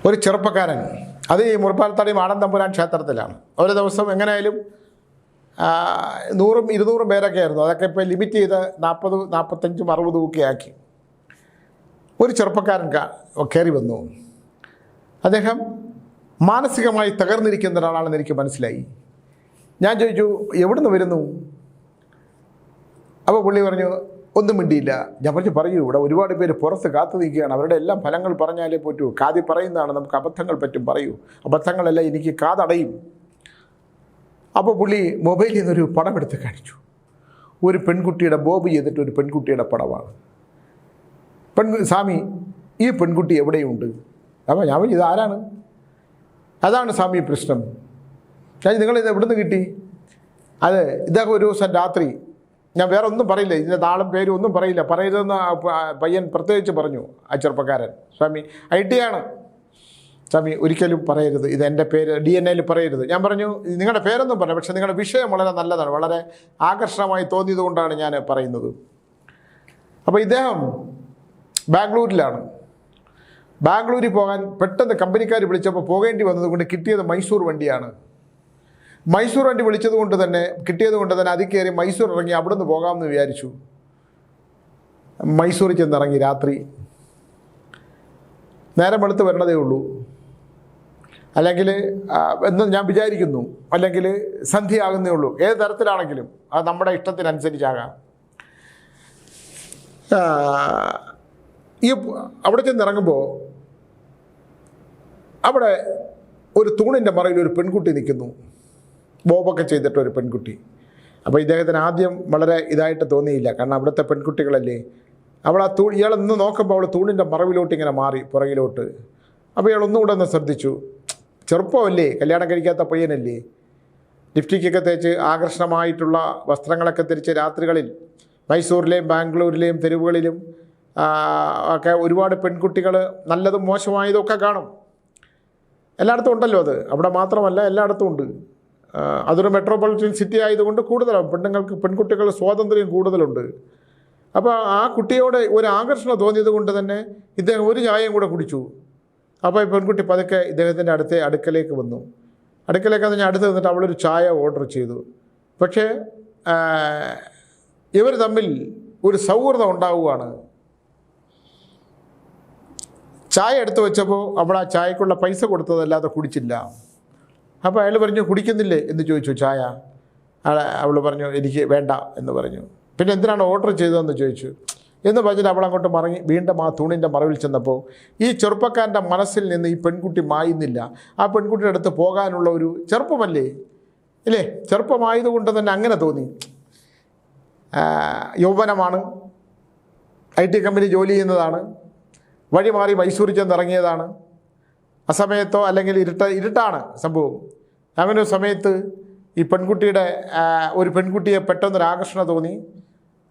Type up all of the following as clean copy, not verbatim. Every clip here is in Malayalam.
ഒരു ചെറുപ്പക്കാരൻ, അത് ഈ മുറിപ്പാലത്തടി മാടൻ തമ്പുരാൻ ക്ഷേത്രത്തിലാണ്. ഒരു ദിവസം എങ്ങനെയായാലും 100ഉം 200ഉം പേരൊക്കെ ആയിരുന്നു. അതൊക്കെ ഇപ്പോൾ ലിമിറ്റ് ചെയ്ത് 40, 45, 60 ഒക്കെ ആക്കി. ഒരു ചെറുപ്പക്കാരൻ കയറി വന്നു. അദ്ദേഹം മാനസികമായി തകർന്നിരിക്കുന്ന ഒരാളാണെന്ന് എനിക്ക് മനസ്സിലായി. ഞാൻ ചോദിച്ചു, എവിടുന്ന് വരുന്നു? അപ്പോൾ പുള്ളി പറഞ്ഞു, ഒന്നും മിണ്ടിയില്ല. ഞാൻ പറയൂ, ഇവിടെ ഒരുപാട് പേര് പുറത്ത് കാത്തു നിൽക്കുകയാണ്, അവരുടെ എല്ലാം ഫലങ്ങൾ പറഞ്ഞാലേ പറ്റൂ. കാതി പറയുന്നതാണ്, നമുക്ക് അബദ്ധങ്ങൾ പറ്റും. പറയൂ, അബദ്ധങ്ങളെല്ലാം എനിക്ക് കാതടയും. അപ്പോൾ പുള്ളി മൊബൈലിൽ നിന്നൊരു പടം എടുത്ത് കാണിച്ചു. ഒരു പെൺകുട്ടിയുടെ ബോബ് ചെയ്തിട്ട് ഒരു പെൺകുട്ടിയുടെ പടമാണ്. സ്വാമി, ഈ പെൺകുട്ടി എവിടെയുണ്ട്? അപ്പോൾ ഞാൻ പറഞ്ഞു, ഇതാരാണ്? അതാണ് സ്വാമി പ്രശ്നം. നിങ്ങളിത് എവിടുന്ന് കിട്ടി? അത് ഇതൊക്കെ ഒരു ദിവസം രാത്രി, ഞാൻ വേറെ ഒന്നും പറയില്ല, ഇതിൻ്റെ നാളും പേരും ഒന്നും പറയില്ല, പറയരുതെന്ന് പയ്യൻ പ്രത്യേകിച്ച് പറഞ്ഞു. ആ ചെറുപ്പക്കാരൻ, സ്വാമി IT ആണ് സ്വാമി, ഒരിക്കലും പറയരുത്, ഇത് എൻ്റെ പേര് DNA പറയരുത്. ഞാൻ പറഞ്ഞു, നിങ്ങളുടെ പേരൊന്നും പറയാം, പക്ഷേ നിങ്ങളുടെ വിഷയം വളരെ നല്ലതാണ്, വളരെ ആകർഷണമായി തോന്നിയത് കൊണ്ടാണ് ഞാൻ പറയുന്നത്. അപ്പോൾ ഇദ്ദേഹം ബാംഗ്ലൂരിലാണ്. ബാംഗ്ലൂരിൽ പോകാൻ പെട്ടെന്ന് കമ്പനിക്കാർ വിളിച്ചപ്പോൾ പോകേണ്ടി വന്നതുകൊണ്ട് കിട്ടിയത് മൈസൂർ വണ്ടിയാണ്. മൈസൂർ വണ്ടി കിട്ടിയത് കൊണ്ട് തന്നെ അതിൽ കയറി മൈസൂർ ഇറങ്ങി അവിടെ നിന്ന് പോകാമെന്ന് വിചാരിച്ചു. മൈസൂരിൽ ചെന്നിറങ്ങി രാത്രി. നേരം വെളുത്ത് വരണതേ ഉള്ളൂ, അല്ലെങ്കിൽ എന്ന് ഞാൻ വിചാരിക്കുന്നു, അല്ലെങ്കിൽ സന്ധ്യയാകുന്നേ ഉള്ളൂ. ഏത് തരത്തിലാണെങ്കിലും അത് നമ്മുടെ ഇഷ്ടത്തിനനുസരിച്ചാകാം. അവിടെ ചെന്നിറങ്ങുമ്പോൾ അവിടെ ഒരു തൂണിൻ്റെ മറയിൽ ഒരു പെൺകുട്ടി നിൽക്കുന്നു, ബോബൊക്കെ ചെയ്തിട്ടൊരു പെൺകുട്ടി. അപ്പോൾ ഇദ്ദേഹത്തിന് ആദ്യം വളരെ ഇതായിട്ട് തോന്നിയില്ല, കാരണം അവിടുത്തെ പെൺകുട്ടികളല്ലേ. ഇയാളൊന്ന് നോക്കുമ്പോൾ അവൾ തൂണിൻ്റെ മറവിലോട്ട് ഇങ്ങനെ മാറി, പുറകിലോട്ട്. അപ്പോൾ ഇയാൾ ഒന്നുകൂടെ ഒന്ന് ശ്രദ്ധിച്ചു. ചെറുപ്പമല്ലേ, കല്യാണം കഴിക്കാത്ത പയ്യനല്ലേ, ലിപ്സ്റ്റിക്കൊക്കെ തേച്ച് ആകർഷണമായിട്ടുള്ള വസ്ത്രങ്ങളൊക്കെ ധരിച്ച് രാത്രികളിൽ മൈസൂരിലെയും ബാംഗ്ലൂരിലെയും തെരുവുകളിലും ഒക്കെ ഒരുപാട് പെൺകുട്ടികൾ നല്ലതും മോശമായതും ഒക്കെ കാണും. എല്ലായിടത്തും ഉണ്ടല്ലോ അത്, അവിടെ മാത്രമല്ല എല്ലായിടത്തും ഉണ്ട്. അതൊരു മെട്രോപൊളിറ്റൻ സിറ്റി ആയതുകൊണ്ട് കൂടുതലാണ് പെൺകുട്ടികൾ സ്വാതന്ത്ര്യം കൂടുതലുണ്ട്. അപ്പോൾ ആ കുട്ടിയോട് ഒരു ആകർഷണം തോന്നിയത് കൊണ്ട് തന്നെ ഇദ്ദേഹം ഒരു ചായയും കൂടെ കുടിച്ചു. അപ്പോൾ ഈ പെൺകുട്ടി പതുക്കെ ഇദ്ദേഹത്തിൻ്റെ അടുക്കലേക്ക് വന്നു. അടുക്കലേക്ക് ഞാൻ അടുത്ത് നിന്നിട്ട് അവളൊരു ചായ ഓർഡർ ചെയ്തു. പക്ഷേ ഇവർ തമ്മിൽ ഒരു സൗഹൃദം ഉണ്ടാവുകയാണ്. ചായ എടുത്തു വെച്ചപ്പോൾ അവൾ ആ ചായക്കുള്ള പൈസ കൊടുത്തതല്ലാതെ കുടിച്ചില്ല. അപ്പോൾ അയാൾ പറഞ്ഞു, കുടിക്കുന്നില്ലേ എന്ന് ചോദിച്ചു ചായ. അവൾ പറഞ്ഞു, എനിക്ക് വേണ്ട എന്ന് പറഞ്ഞു. പിന്നെ എന്തിനാണ് ഓർഡർ ചെയ്തതെന്ന് ചോദിച്ചു. എന്ന് പറഞ്ഞിട്ട് അവൾ അങ്ങോട്ട് മറങ്ങി വീണ്ടും ആ തൂണിൻ്റെ മറവിൽ ചെന്നപ്പോൾ ഈ ചെറുപ്പക്കാരൻ്റെ മനസ്സിൽ നിന്ന് ഈ പെൺകുട്ടി മായുന്നില്ല. ആ പെൺകുട്ടിയുടെ അടുത്ത് പോകാനുള്ള ഒരു ചെറുപ്പമല്ലേ ഇല്ലേ, ചെറുപ്പമായതുകൊണ്ട് തന്നെ അങ്ങനെ തോന്നി. യൗവനമാണ്, IT കമ്പനി ജോലി ചെയ്യുന്നതാണ്, വഴി മാറി മൈസൂരിൽ ചെന്നിറങ്ങിയതാണ്. അസമയത്തോ അല്ലെങ്കിൽ ഇരുട്ടാണ് സംഭവം. അങ്ങനെ ഒരു സമയത്ത് ഈ ഒരു പെൺകുട്ടിയെ പെട്ടെന്നൊരാകർഷണം തോന്നി.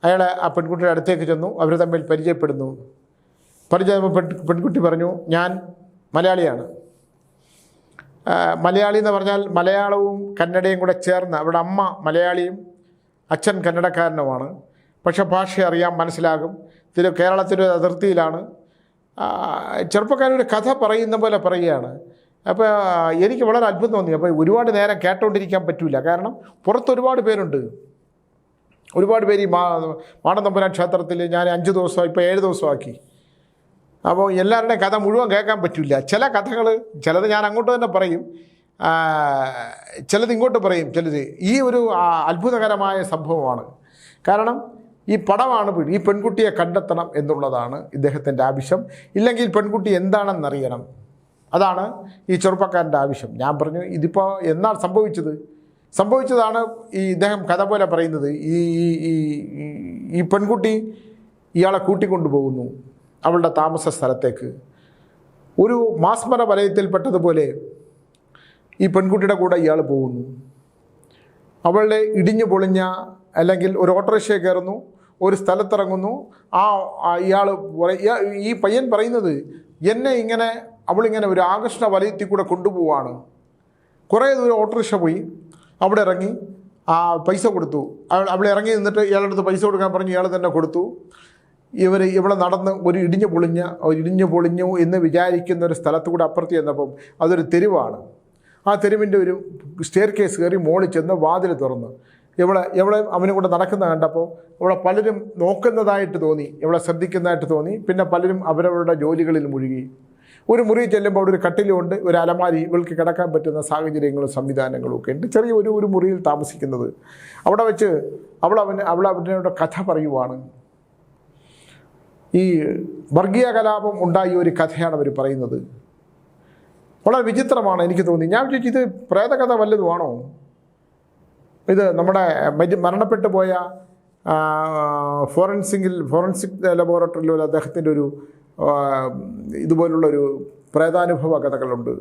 അയാൾ ആ പെൺകുട്ടിയുടെ അടുത്തേക്ക് ചെന്നു. അവർ തമ്മിൽ പരിചയപ്പെടുന്നു. പെൺകുട്ടി പറഞ്ഞു, ഞാൻ മലയാളിയാണ്. മലയാളി എന്ന് പറഞ്ഞാൽ മലയാളവും കന്നഡയും കൂടെ ചേർന്ന്, അവരുടെ അമ്മ മലയാളിയും അച്ഛൻ കന്നഡക്കാരനുമാണ്. പക്ഷെ ഭാഷ അറിയാം, മനസ്സിലാകും. കേരളത്തിൻ്റെ അതിർത്തിയിലാണ്. ചെറുപ്പക്കാരുടെ കഥ പറയുന്ന പോലെ പറയുകയാണ്. അപ്പോൾ എനിക്ക് വളരെ അത്ഭുതം തോന്നി. അപ്പോൾ ഒരുപാട് നേരം കേട്ടോണ്ടിരിക്കാൻ പറ്റില്ല, കാരണം പുറത്ത് ഒരുപാട് പേരുണ്ട്. ഒരുപാട് പേര് ഈ മാടൻ തമ്പുരാൻ ക്ഷേത്രത്തിൽ ഞാൻ 5 ദിവസം, ഇപ്പോൾ 7 ദിവസമാക്കി. അപ്പോൾ എല്ലാവരുടെയും കഥ മുഴുവൻ കേൾക്കാൻ പറ്റില്ല. ചില കഥകൾ, ചിലത് ഞാൻ അങ്ങോട്ട് തന്നെ പറയും, ചിലത് ഇങ്ങോട്ട് പറയും. ചിലത് ഈ ഒരു അത്ഭുതകരമായ സംഭവമാണ്. കാരണം ഈ പടമാണ് ഈ പെൺകുട്ടിയെ കണ്ടെത്തണം എന്നുള്ളതാണ് ഇദ്ദേഹത്തിൻ്റെ ആവശ്യം. ഇല്ലെങ്കിൽ പെൺകുട്ടി എന്താണെന്നറിയണം, അതാണ് ഈ ചെറുപ്പക്കാരൻ്റെ ആവശ്യം. ഞാൻ പറഞ്ഞു, ഇതിപ്പോൾ എന്നാൽ സംഭവിച്ചതാണ് ഈ ഇദ്ദേഹം കഥ പോലെ പറയുന്നത്. ഈ പെൺകുട്ടി ഇയാളെ കൂട്ടിക്കൊണ്ടുപോകുന്നു അവളുടെ താമസ സ്ഥലത്തേക്ക്. ഒരു മാസ്മര വലയത്തിൽപ്പെട്ടതുപോലെ ഈ പെൺകുട്ടിയുടെ കൂടെ ഇയാൾ പോകുന്നു. അവളുടെ ഇടിഞ്ഞു പൊളിഞ്ഞ, അല്ലെങ്കിൽ ഒരു ഓട്ടോറിക്ഷയിൽ കയറുന്നു, ഒരു സ്ഥലത്തിറങ്ങുന്നു. ഈ പയ്യൻ പറയുന്നത്, അവളിങ്ങനെ ഒരു ആകർഷണ വലയത്തിൽ കൂടെ കൊണ്ടുപോവാണ്. കുറേ ദൂരം ഓട്ടോറിക്ഷ പോയി, അവിടെ ഇറങ്ങി പൈസ കൊടുത്തു. അവൾ ഇറങ്ങി നിന്നിട്ട് ഇയാളുടെ അടുത്ത് പൈസ കൊടുക്കാൻ പറഞ്ഞു. ഇയാൾ തന്നെ കൊടുത്തു. ഇവിടെ നടന്ന് ഒരു ഇടിഞ്ഞു പൊളിഞ്ഞു എന്ന് വിചാരിക്കുന്ന ഒരു സ്ഥലത്തുകൂടെ അപ്പുറത്ത് ചെന്നപ്പം അതൊരു തെരുവാണ്. ആ തെരുവിൻ്റെ ഒരു സ്റ്റെയർ കേസ് കയറി മോളിൽ ചെന്ന് വാതിൽ തുറന്നു. ഇവളെ അവനും കൂടെ നടക്കുന്ന കണ്ടപ്പോൾ ഇവിടെ പലരും നോക്കുന്നതായിട്ട് തോന്നി, ഇവളെ ശ്രദ്ധിക്കുന്നതായിട്ട് തോന്നി. പിന്നെ പലരും അവരവരുടെ ജോലികളിൽ മുഴുകി. ഒരു മുറി ചെല്ലുമ്പോൾ അവിടെ ഒരു കട്ടിലുണ്ട്, ഒരു അലമാരി, ഇവൾക്ക് കിടക്കാൻ പറ്റുന്ന സാഹചര്യങ്ങളും സംവിധാനങ്ങളും ഒക്കെ ഉണ്ട്. ചെറിയ ഒരു മുറിയിൽ താമസിക്കുന്നത്. അവിടെ വെച്ച് അവനോട് കഥ പറയുവാണ്. ഈ വർഗീയ കലാപം ഉണ്ടായ ഒരു കഥയാണ് അവർ പറയുന്നത്. വളരെ വിചിത്രമാണ് എനിക്ക് തോന്നി. ഞാൻ വിചാരിച്ചു ഇത് പ്രേതകഥ വല്ലതുമാണോ? ഇത് നമ്മുടെ മരണപ്പെട്ടു പോയ ഫോറൻസിക് ലബോറട്ടറിയിലുള്ള അദ്ദേഹത്തിൻ്റെ ഒരു ഇതുപോലുള്ളൊരു പ്രേതാനുഭവ കഥകളുണ്ട്.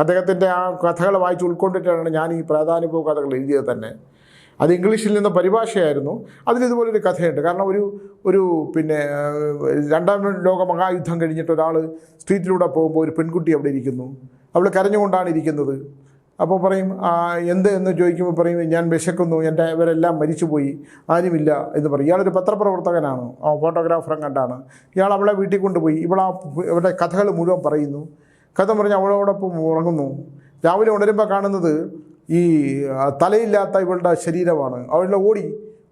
അദ്ദേഹത്തിൻ്റെ ആ കഥകൾ വായിച്ച് ഉൾക്കൊണ്ടിട്ടാണ് ഞാൻ ഈ പ്രേതാനുഭവ കഥകൾ എഴുതിയത് തന്നെ. അത് ഇംഗ്ലീഷിൽ നിന്ന് പരിഭാഷയായിരുന്നു. അതിലിതുപോലൊരു കഥയുണ്ട്. കാരണം ഒരു പിന്നെ രണ്ടാം ലോക മഹായുദ്ധം കഴിഞ്ഞിട്ട് ഒരാൾ സ്ട്രീറ്റിലൂടെ പോകുമ്പോൾ ഒരു പെൺകുട്ടി അവിടെ ഇരിക്കുന്നു. അവൾ കരഞ്ഞുകൊണ്ടാണ് ഇരിക്കുന്നത്. അപ്പോൾ പറയും എന്ന് ചോദിക്കുമ്പോൾ പറയും, ഞാൻ വിശക്കുന്നു, ഇവരെല്ലാം മരിച്ചുപോയി, ആരുമില്ല എന്ന് പറയും. ഇയാളൊരു പത്രപ്രവർത്തകനാണ്, ഫോട്ടോഗ്രാഫറും കണ്ടാണ്. ഇയാൾ അവളെ വീട്ടിൽ കൊണ്ടുപോയി അവരുടെ കഥകൾ മുഴുവൻ പറയുന്നു. കഥ പറഞ്ഞ് അവളോടൊപ്പം ഉറങ്ങുന്നു. രാവിലെ ഉണരുമ്പോൾ കാണുന്നത് ഈ തലയില്ലാത്ത ഇവളുടെ ശരീരമാണ്. അവളുടെ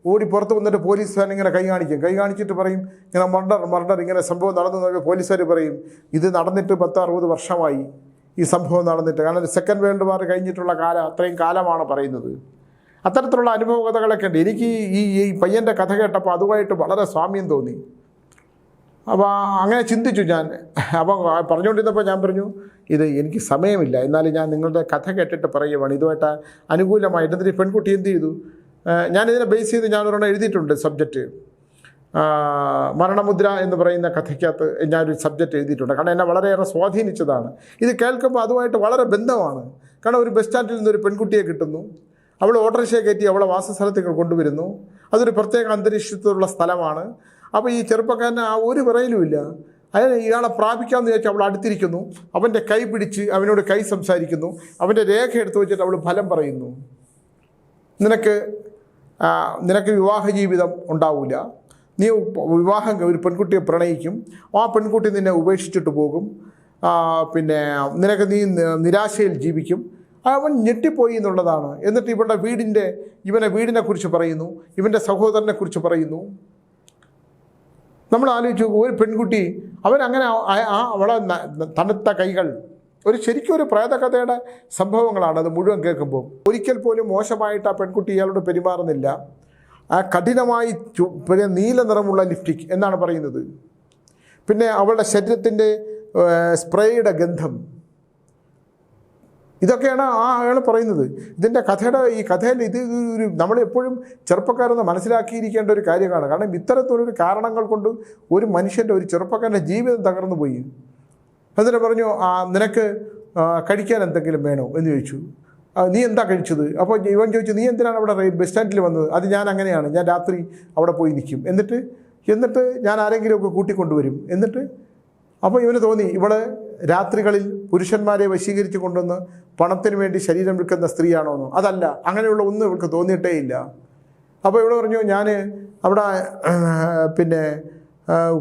ഓടി പുറത്ത് വന്നിട്ട് പോലീസുകാരൻ ഇങ്ങനെ കൈ കാണിച്ചിട്ട് പറയും, ഇങ്ങനെ മർഡർ ഇങ്ങനെ സംഭവം നടന്നു നോക്കി. പോലീസുകാർ പറയും, ഇത് നടന്നിട്ട് 10-60 വർഷമായി ഈ സംഭവം നടന്നിട്ട്. കാരണം സെക്കൻഡ് വേൾഡ് വാർ കഴിഞ്ഞിട്ടുള്ള അത്രയും കാലമാണ് പറയുന്നത്. അത്തരത്തിലുള്ള അനുഭവ കഥകളൊക്കെ ഉണ്ട്. എനിക്ക് ഈ പയ്യൻ്റെ കഥ കേട്ടപ്പോൾ അതുമായിട്ട് വളരെ സാമ്യം തോന്നി. അപ്പോൾ അങ്ങനെ ചിന്തിച്ചു ഞാൻ. അപ്പോൾ പറഞ്ഞുകൊണ്ടിരുന്നപ്പോൾ ഞാൻ പറഞ്ഞു, ഇത് എനിക്ക് സമയമില്ല, എന്നാലും ഞാൻ നിങ്ങളുടെ കഥ കേട്ടിട്ട് പറയുവാണ്. ഇതുമായിട്ട് അനുകൂലമായിട്ട് എന്നിട്ട് ഈ പെൺകുട്ടി എന്ത് ചെയ്തു, ഞാനിതിനെ ബേസ് ചെയ്ത് ഞാനൊരെണ്ണം എഴുതിയിട്ടുണ്ട് സബ്ജക്റ്റ്. മരണമുദ്ര എന്ന് പറയുന്ന കഥയ്ക്കകത്ത് ഞാനൊരു സബ്ജക്റ്റ് എഴുതിയിട്ടുണ്ട്. കാരണം എന്നെ വളരെയേറെ സ്വാധീനിച്ചതാണ്. ഇത് കേൾക്കുമ്പോൾ അതുമായിട്ട് വളരെ ബന്ധമാണ്. കാരണം ഒരു ബസ് സ്റ്റാൻഡിൽ നിന്നൊരു പെൺകുട്ടിയെ കിട്ടുന്നു, അവൾ ഓട്ടോറിക്ഷയെ കയറ്റി അവളെ വാസസ്ഥലത്തേക്ക് കൊണ്ടുവരുന്നു. അതൊരു പ്രത്യേക അന്തരീക്ഷത്തിലുള്ള സ്ഥലമാണ്. അപ്പോൾ ഈ ചെറുപ്പക്കാരന് ഒരു വിറയലുമില്ല. ഇയാളെ പ്രാപിക്കാമെന്ന് വിചാരിച്ച് അവൾ അടുത്തിരിക്കുന്നു. അവൻ്റെ കൈ പിടിച്ച് അവനോട് കൈ സംസാരിക്കുന്നു. അവൻ്റെ രേഖ എടുത്തു വെച്ചിട്ട് അവൾ ഫലം പറയുന്നു, നിനക്ക് വിവാഹ ജീവിതം ഉണ്ടാവില്ല, നീ ഒരു പെൺകുട്ടിയെ പ്രണയിക്കും, ആ പെൺകുട്ടി നിന്നെ ഉപേക്ഷിച്ചിട്ട് പോകും, പിന്നെ നീ നിരാശയിൽ ജീവിക്കും. അവൻ ഞെട്ടിപ്പോയി എന്നുള്ളതാണ്. എന്നിട്ട് ഇവനെ വീടിനെക്കുറിച്ച് പറയുന്നു, ഇവൻ്റെ സഹോദരനെക്കുറിച്ച് പറയുന്നു. നമ്മൾ ആലോചിച്ച് നോക്കും, ഒരു പെൺകുട്ടി അവനങ്ങനെ അവളെ തണുത്ത കൈകൾ, ശരിക്കും ഒരു പ്രേതകഥയുടെ സംഭവങ്ങളാണ് അത് മുഴുവൻ കേൾക്കുമ്പോൾ. ഒരിക്കൽ പോലും മോശമായിട്ട് ആ പെൺകുട്ടി ഇയാളോട് പെരുമാറുന്നില്ല. ആ കഠിനമായി നീല നിറമുള്ള ലിപ്സ്റ്റിക് എന്നാണ് പറയുന്നത്. പിന്നെ അവളുടെ ശരീരത്തിൻ്റെ സ്പ്രേയുടെ ഗന്ധം, ഇതൊക്കെയാണ് അയാൾ പറയുന്നത്. ഈ കഥയിൽ ഇത് നമ്മളെപ്പോഴും ചെറുപ്പക്കാരെന്ന് മനസ്സിലാക്കിയിരിക്കേണ്ട ഒരു കാര്യമാണ്. കാരണം ഇത്തരത്തിലൊരു കാരണങ്ങൾ കൊണ്ട് ഒരു ചെറുപ്പക്കാരൻ്റെ ജീവിതം തകർന്നു പോയി. എന്നിട്ട് പറഞ്ഞു, നിനക്ക് കഴിക്കാൻ എന്തെങ്കിലും വേണോ എന്ന് ചോദിച്ചു. നീ എന്താ കഴിച്ചത്? അപ്പോൾ ഇവൻ ചോദിച്ചു, നീ എന്തിനാണ് അവിടെ ബസ് സ്റ്റാൻഡിൽ വന്നത്? അത് ഞാൻ അങ്ങനെയാണ്, ഞാൻ രാത്രി അവിടെ പോയി നിൽക്കും, എന്നിട്ട് ഞാൻ ആരെങ്കിലുമൊക്കെ കൂട്ടിക്കൊണ്ടുവരും. അപ്പോൾ ഇവന് തോന്നി ഇവള് രാത്രികളിൽ പുരുഷന്മാരെ വശീകരിച്ച് കൊണ്ടുവന്ന് പണത്തിന് വേണ്ടി ശരീരം വിൽക്കുന്ന സ്ത്രീയാണോ എന്ന്. അതല്ല, അങ്ങനെയുള്ള ഒന്നും ഇവൾക്ക് തോന്നിയിട്ടേ ഇല്ല. അപ്പോൾ ഇവിടെ പറഞ്ഞു, ഞാൻ അവിടെ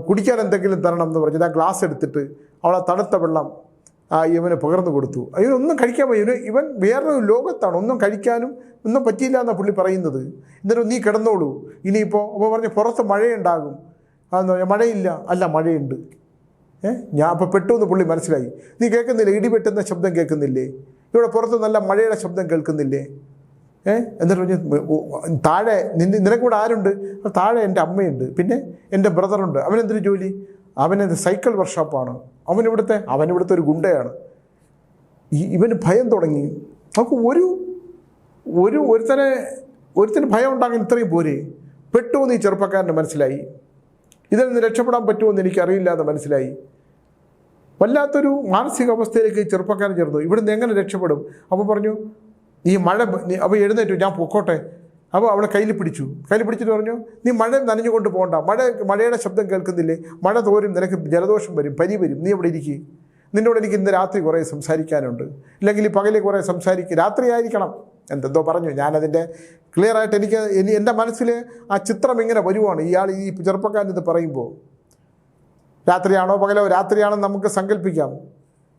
കുടിക്കാൻ എന്തെങ്കിലും തരണം എന്ന് പറഞ്ഞത് ആ ഗ്ലാസ് എടുത്തിട്ട് അവളെ തണുത്ത വെള്ളം ഇവന് പകർന്നു കൊടുത്തു. ഇവനൊന്നും കഴിക്കാൻ പോയി, ഇവൻ വേറൊരു ലോകത്താണ്, ഒന്നും കഴിക്കാനും ഒന്നും പറ്റിയില്ല എന്നാണ് പുള്ളി പറയുന്നത്. എന്നിട്ട് നീ കിടന്നോളൂ ഇനിയിപ്പോൾ. അപ്പോൾ പറഞ്ഞു, പുറത്ത് മഴയുണ്ടാകും. അതെന്ന് പറഞ്ഞാൽ മഴയില്ല, അല്ല മഴയുണ്ട്. ഞാൻ അപ്പോൾ പെട്ടെന്ന് പുള്ളി മനസ്സിലായി. നീ കേൾക്കുന്നില്ലേ, ഇടിവെട്ടുന്ന ശബ്ദം കേൾക്കുന്നില്ലേ, ഇവിടെ പുറത്ത് നല്ല മഴയുടെ ശബ്ദം കേൾക്കുന്നില്ലേ? എന്നിട്ട് പറഞ്ഞു, താഴെ നിനക്കൂടെ ആരുണ്ട്? താഴെ എൻ്റെ അമ്മയുണ്ട്, പിന്നെ എൻ്റെ ബ്രദറുണ്ട്. അവനെന്തൊരു ജോലി? അവനെന്ത് സൈക്കിൾ വർക്ക്ഷോപ്പാണ്. അവനിവിടുത്തെ ഒരു ഗുണ്ടയാണ്. ഇവന് ഭയം തുടങ്ങി. നമുക്ക് ഒരുത്തന് ഭയം ഉണ്ടാകാൻ ഇത്രയും പോരെ? പെട്ടുവെന്ന് ഈ ചെറുപ്പക്കാരന് മനസ്സിലായി. ഇതിൽ നിന്ന് രക്ഷപ്പെടാൻ പറ്റുമെന്ന് എനിക്കറിയില്ല എന്ന് മനസ്സിലായി. വല്ലാത്തൊരു മാനസികാവസ്ഥയിലേക്ക് ഈ ചെറുപ്പക്കാരൻ ചേർന്നു. ഇവിടുന്ന് എങ്ങനെ രക്ഷപ്പെടും? അപ്പോൾ പറഞ്ഞു, ഈ മഴ, അപ്പോൾ എഴുന്നേറ്റു, ഞാൻ പൊക്കോട്ടെ. അപ്പോൾ അവളെ കയ്യിൽ പിടിച്ചിട്ട് പറഞ്ഞു, നീ മഴ നനഞ്ഞുകൊണ്ട് പോകണ്ട, മഴയുടെ ശബ്ദം കേൾക്കുന്നില്ലേ, മഴ തോരും, നിനക്ക് ജലദോഷം വരും, പനി വരും, നീ ഇവിടെ ഇരിക്കുക. നിന്നോട് എനിക്ക് ഇന്ന് രാത്രി കുറേ സംസാരിക്കാനുണ്ട്, ഇല്ലെങ്കിൽ ഈ പകലിൽ കുറേ രാത്രി ആയിരിക്കണം. എന്തെന്തോ പറഞ്ഞു. ഞാനതിൻ്റെ ക്ലിയറായിട്ട് എൻ്റെ മനസ്സിൽ ആ ചിത്രം ഇങ്ങനെ വരുവാണ്. ഇയാൾ ഈ ചെറുപ്പക്കാരൻ ഇത് പറയുമ്പോൾ രാത്രിയാണോ പകലോ, രാത്രിയാണെന്ന് നമുക്ക് സങ്കല്പിക്കാം.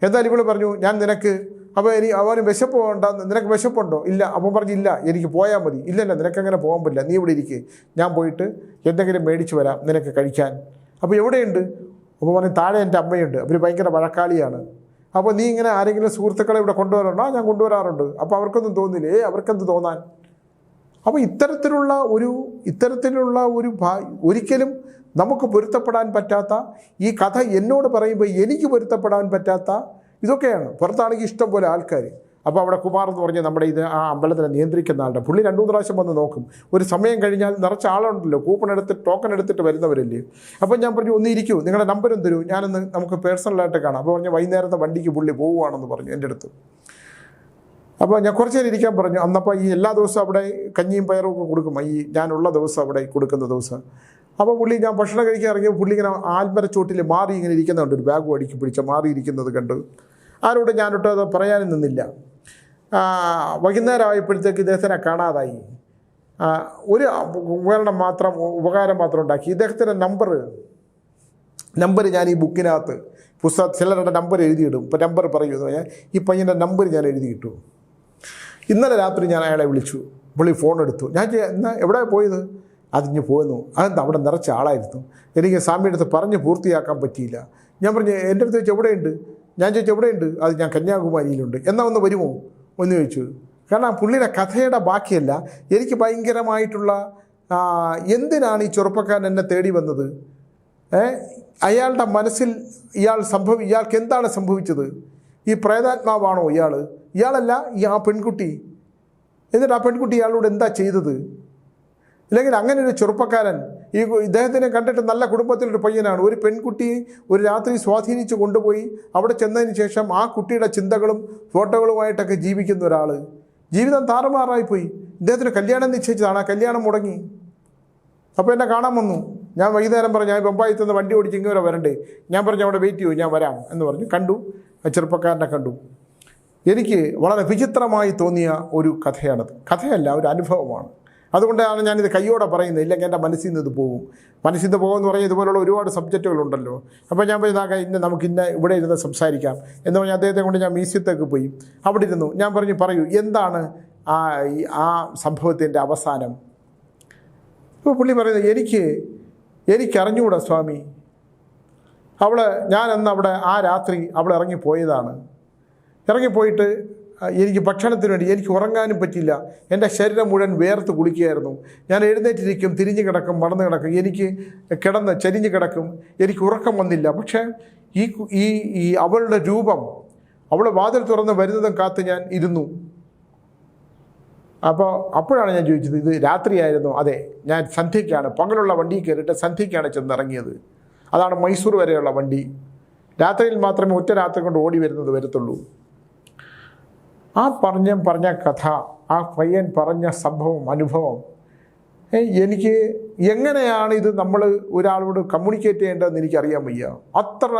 എന്തായാലും ഇവള് പറഞ്ഞു, ഞാൻ നിനക്ക് അപ്പോൾ അവന് വിശപ്പ് ഉണ്ടോ, നിനക്ക് വിശപ്പുണ്ടോ? ഇല്ല. അപ്പം പറഞ്ഞു, ഇല്ല, എനിക്ക് പോയാൽ മതി. ഇല്ലല്ല, നിനക്കങ്ങനെ പോകാൻ പറ്റില്ല, നീ ഇവിടെ ഇരിക്കുക, ഞാൻ പോയിട്ട് എന്തെങ്കിലും മേടിച്ച് വരാം നിനക്ക് കഴിക്കാൻ. അപ്പോൾ എവിടെയുണ്ട്? അപ്പോൾ പറഞ്ഞു, താഴെ എൻ്റെ അമ്മയുണ്ട്, അവർ ഭയങ്കര വഴക്കാളിയാണ്. അപ്പോൾ നീ ഇങ്ങനെ ആരെങ്കിലും സുഹൃത്തുക്കളെ ഇവിടെ കൊണ്ടുവരാറുണ്ടോ? ഞാൻ കൊണ്ടുവരാറുണ്ട്. അപ്പോൾ അവർക്കൊന്നും തോന്നില്ലേ? അവർക്കെന്ത് തോന്നാൻ? അപ്പോൾ ഇത്തരത്തിലുള്ള ഒരു ഒരിക്കലും നമുക്ക് പൊരുത്തപ്പെടാൻ പറ്റാത്ത ഈ കഥ എന്നോട് പറയുമ്പോൾ എനിക്ക് പൊരുത്തപ്പെടാൻ പറ്റാത്ത ഇതൊക്കെയാണ്. പുറത്താണെങ്കിൽ ഇഷ്ടം പോലെ ആൾക്കാർ. അപ്പോൾ അവിടെ കുമാർ എന്ന് പറഞ്ഞാൽ നമ്മുടെ ആ അമ്പലത്തിനെ നിയന്ത്രിക്കുന്ന ആളുടെ പുള്ളി 2-3 പ്രാവശ്യം വന്ന് നോക്കും. ഒരു സമയം കഴിഞ്ഞാൽ നിറച്ച ആളുണ്ടല്ലോ, ടോക്കൺ എടുത്തിട്ട് വരുന്നവരല്ലേ. അപ്പോൾ ഞാൻ പറഞ്ഞു, ഒന്ന് ഇരിക്കൂ, നിങ്ങളുടെ നമ്പരും തരൂ, ഞാനൊന്ന് നമുക്ക് പേഴ്സണലായിട്ട് കാണാം. അപ്പോൾ പറഞ്ഞു, വൈകുന്നേരത്തെ വണ്ടിക്ക് പുള്ളി പോവുകയാണെന്ന് പറഞ്ഞു എൻ്റെ അടുത്ത്. അപ്പോൾ ഞാൻ കുറച്ച് നേരം ഇരിക്കാൻ പറഞ്ഞു. അന്നപ്പോൾ ഈ എല്ലാ ദിവസവും അവിടെ കഞ്ഞിയും പയറും ഒക്കെ കൊടുക്കും, ഈ ഞാനുള്ള ദിവസം അവിടെ കൊടുക്കുന്ന ദിവസം. അപ്പോൾ പുള്ളി ഞാൻ ഭക്ഷണം കഴിക്കാൻ ഇറങ്ങിയപ്പോൾ പുള്ളി ഇങ്ങനെ ആൽമരച്ചോട്ടിൽ മാറി ഇങ്ങനെ ഇരിക്കുന്നുണ്ട്, ഒരു ബാഗ് അടുക്കി പിടിച്ച മാറിയിരിക്കുന്നത് കണ്ട്. ആരോട് ഞാനൊട്ട് അത് പറയാനും നിന്നില്ല. വൈകുന്നേരം ആയപ്പോഴത്തേക്ക് ഇദ്ദേഹത്തിനെ കാണാതായി. ഒരു ഉപകാരം മാത്രം ഉണ്ടാക്കി. ഇദ്ദേഹത്തിൻ്റെ നമ്പർ ഞാൻ ഈ ബുക്കിനകത്ത് ചിലരുടെ നമ്പർ എഴുതിയിടും. ഇപ്പോൾ നമ്പർ പറയുമെന്ന് പറഞ്ഞാൽ ഈ പയ്യൻ്റെ നമ്പർ ഞാൻ എഴുതിയിട്ടു. ഇന്നലെ രാത്രി ഞാൻ അയാളെ വിളിച്ചു, പുള്ളി ഫോൺ എടുത്തു. ഞാൻ എന്നാ എവിടെ പോയത്? അതിഞ്ഞ് പോന്നു. അതെന്താ, അവിടെ നിറച്ച ആളായിരുന്നു, എനിക്ക് സ്വാമിയുടെ അടുത്ത് പറഞ്ഞ് പൂർത്തിയാക്കാൻ പറ്റിയില്ല. ഞാൻ പറഞ്ഞു, എൻ്റെ അടുത്ത് ചോദിച്ചു എവിടെയുണ്ട്? ഞാൻ ചോദിച്ചു എവിടെയുണ്ട്? അത് ഞാൻ കന്യാകുമാരിയിലുണ്ട്. എന്നാൽ ഒന്ന് വരുമോ എന്ന് ചോദിച്ചു. കാരണം പുള്ളിയുടെ കഥയുടെ ബാക്കിയല്ല, എനിക്ക് ഭയങ്കരമായിട്ടുള്ള എന്തിനാണ് ഈ ചെറുപ്പക്കാരൻ എന്നെ തേടി വന്നത്? അയാളുടെ മനസ്സിൽ ഇയാൾക്ക് എന്താണ് സംഭവിച്ചത്? ഈ പ്രേതാത്മാവാണോ ഇയാളല്ല ആ പെൺകുട്ടി? എന്നിട്ട് ആ പെൺകുട്ടി ഇയാളോട് എന്താ ചെയ്തത്? ഇല്ലെങ്കിൽ അങ്ങനെ ഒരു ചെറുപ്പക്കാരൻ, ഇദ്ദേഹത്തിനെ കണ്ടിട്ട് നല്ല കുടുംബത്തിലൊരു പയ്യനാണ്, ഒരു പെൺകുട്ടിയെ ഒരു രാത്രി സ്വാധീനിച്ച് കൊണ്ടുപോയി അവിടെ ചെന്നതിന് ശേഷം ആ കുട്ടിയുടെ ചിന്തകളും ഫോട്ടോകളുമായിട്ടൊക്കെ ജീവിക്കുന്ന ഒരാൾ, ജീവിതം താറുമാറായിപ്പോയി. ഇദ്ദേഹത്തിന് കല്യാണം നിശ്ചയിച്ചതാണ്, ആ കല്യാണം മുടങ്ങി. അപ്പോൾ എന്നെ കാണാൻ വന്നു. ഞാൻ വൈകുന്നേരം പറഞ്ഞു, ഞാൻ ബൊമ്പായിൽ നിന്ന് വണ്ടി ഓടിച്ച് ഇങ്ങനെ വരണ്ടേ? ഞാൻ പറഞ്ഞു, അവിടെ വെയിറ്റ് ചെയ്യൂ, ഞാൻ വരാം എന്ന് പറഞ്ഞു. കണ്ടു, ആ ചെറുപ്പക്കാരനെ കണ്ടു. എനിക്ക് വളരെ വിചിത്രമായി തോന്നിയ ഒരു കഥയാണത്. കഥയല്ല, ഒരു അനുഭവമാണ്. അതുകൊണ്ടാണ് ഞാനിത് കയ്യോടെ പറയുന്നത്, ഇല്ലെങ്കിൽ എൻ്റെ മനസ്സിൽ നിന്ന് ഇത് പോകും. മനസ്സിൽ നിന്ന് പോകുമെന്ന് പറഞ്ഞാൽ ഇതുപോലുള്ള ഒരുപാട് സബ്ജക്റ്റുകളുണ്ടല്ലോ. അപ്പോൾ ഞാൻ പോയി നമുക്ക് ഇവിടെ ഇരുന്ന് സംസാരിക്കാം എന്ന് പറഞ്ഞാൽ അദ്ദേഹത്തെ കൊണ്ട് ഞാൻ മ്യൂസിയത്തേക്ക് പോയി. അവിടെ ഇരുന്നു. ഞാൻ പറയൂ, എന്താണ് ആ സംഭവത്തിൻ്റെ അവസാനം? അപ്പോൾ പുള്ളി പറയുന്നത്, എനിക്കറിഞ്ഞുകൂടാ സ്വാമി. ഞാൻ അന്ന് അവിടെ ആ രാത്രി ഇറങ്ങിപ്പോയതാണ്. ഇറങ്ങിപ്പോയിട്ട് എനിക്ക് ഭക്ഷണത്തിന് വേണ്ടി എനിക്ക് ഉറങ്ങാനും പറ്റില്ല. എൻ്റെ ശരീരം മുഴുവൻ വേർത്ത് കുളിക്കുകയായിരുന്നു. ഞാൻ എഴുന്നേറ്റിരിക്കും, തിരിഞ്ഞു കിടക്കും, മടന്ന് കിടക്കും, എനിക്ക് കിടന്ന് ചരിഞ്ഞ് കിടക്കും, എനിക്ക് ഉറക്കം വന്നില്ല. പക്ഷേ ഈ അവളുടെ രൂപം, അവൾ വാതിൽ തുറന്ന് വരുന്നതും കാത്ത് ഞാൻ ഇരുന്നു. അപ്പോഴാണ് ഞാൻ ചോദിച്ചത്, ഇത് രാത്രിയായിരുന്നു? അതെ, ഞാൻ സന്ധ്യയ്ക്കാണ്, പകലുള്ള വണ്ടിയിൽ കയറിയിട്ട് സന്ധ്യയ്ക്കാണ് ചെന്നിറങ്ങിയത്. അതാണ് മൈസൂർ വരെയുള്ള വണ്ടി. രാത്രിയിൽ മാത്രമേ ഒറ്റ രാത്രി കൊണ്ട് ഓടി വരത്തുള്ളൂ. ആ പറഞ്ഞ കഥ, ആ പയ്യൻ പറഞ്ഞ അനുഭവം എനിക്ക് എങ്ങനെയാണ് ഇത് നമ്മൾ ഒരാളോട് കമ്മ്യൂണിക്കേറ്റ് ചെയ്യേണ്ടതെന്ന് എനിക്കറിയാൻ വയ്യ. അത്ര